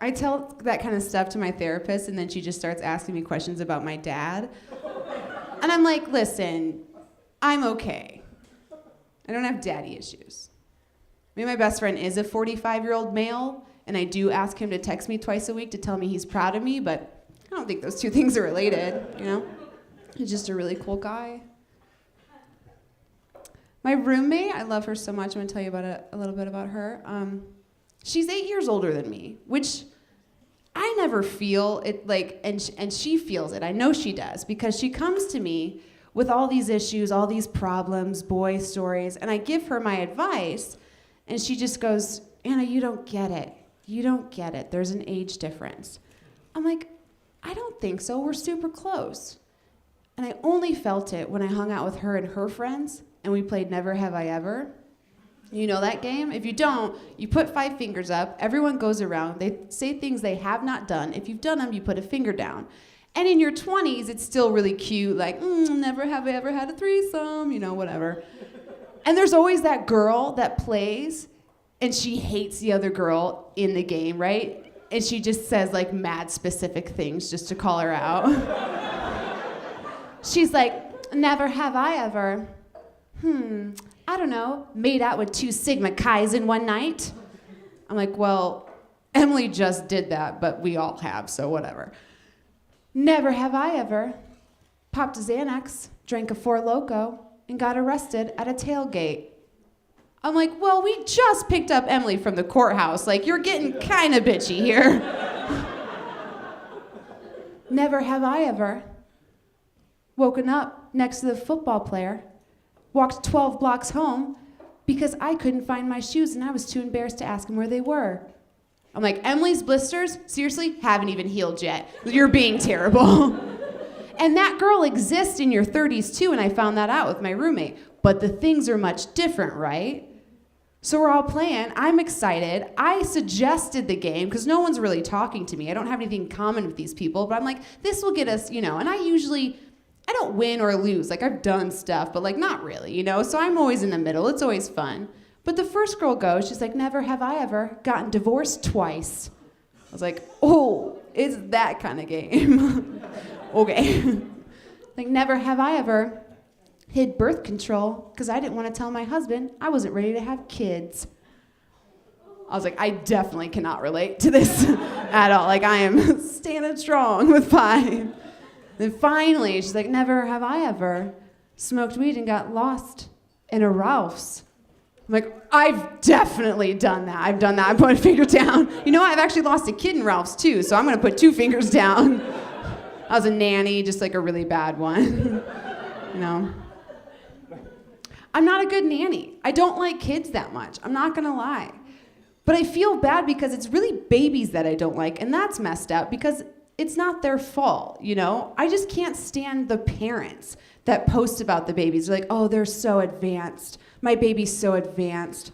I tell that kind of stuff to my therapist, and then she just starts asking me questions about my dad. And I'm like, listen, I'm okay. I don't have daddy issues. Me and my best friend is a 45-year-old male, and I do ask him to text me twice a week to tell me he's proud of me, but I don't think those two things are related, you know? He's just a really cool guy. My roommate, I love her so much. I'm gonna tell you about a little bit about her. She's 8 years older than me, which I never feel it like, and she feels it. I know she does, because she comes to me with all these issues, all these problems, boy stories, and I give her my advice, and she just goes, Anna, you don't get it. You don't get it. There's an age difference. I'm like, I don't think so. We're super close. And I only felt it when I hung out with her and her friends, and we played Never Have I Ever. You know that game? If you don't, you put 5 fingers up, everyone goes around, they say things they have not done. If you've done them, you put a finger down. And in your 20s, it's still really cute, like, never have I ever had a threesome, you know, whatever. And there's always that girl that plays, and she hates the other girl in the game, right? And she just says, like, mad specific things just to call her out. She's like, never have I ever, I don't know, made out with 2 Sigma Chis in one night. I'm like, well, Emily just did that, but we all have, so whatever. Never have I ever popped a Xanax, drank a Four Loko, and got arrested at a tailgate. I'm like, well, we just picked up Emily from the courthouse. Like, you're getting kind of bitchy here. Never have I ever woken up next to the football player, walked 12 blocks home because I couldn't find my shoes and I was too embarrassed to ask him where they were. I'm like, Emily's blisters, seriously, haven't even healed yet. You're being terrible. And that girl exists in your 30s too, and I found that out with my roommate. But the things are much different, right? So we're all playing, I'm excited. I suggested the game, because no one's really talking to me. I don't have anything in common with these people, but I'm like, this will get us, you know, and I don't win or lose. Like, I've done stuff, but like, not really, you know? So I'm always in the middle, it's always fun. But the first girl goes, she's like, never have I ever gotten divorced twice. I was like, oh, it's that kind of game. Okay. Like, never have I ever hid birth control because I didn't want to tell my husband I wasn't ready to have kids. I was like, I definitely cannot relate to this at all. Like, I am standing strong with 5. Then finally, she's like, never have I ever smoked weed and got lost in a Ralph's. I'm like, I've definitely done that. I've done that. I put a finger down. You know, I've actually lost a kid in Ralph's too, so I'm gonna put 2 fingers down. I was a nanny, just like a really bad one. You know? I'm not a good nanny. I don't like kids that much. I'm not gonna lie. But I feel bad because it's really babies that I don't like, and that's messed up because it's not their fault, you know? I just can't stand the parents that post about the babies. They're like, oh, they're so advanced. My baby's so advanced.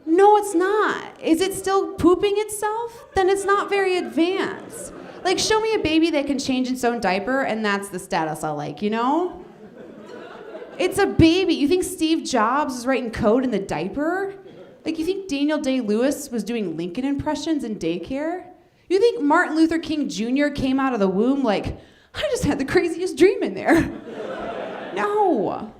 No, it's not. Is it still pooping itself? Then it's not very advanced. Like, show me a baby that can change its own diaper, and that's the status I like, you know? It's a baby. You think Steve Jobs was writing code in the diaper? Like, you think Daniel Day-Lewis was doing Lincoln impressions in daycare? You think Martin Luther King Jr. came out of the womb like, I just had the craziest dream in there? No.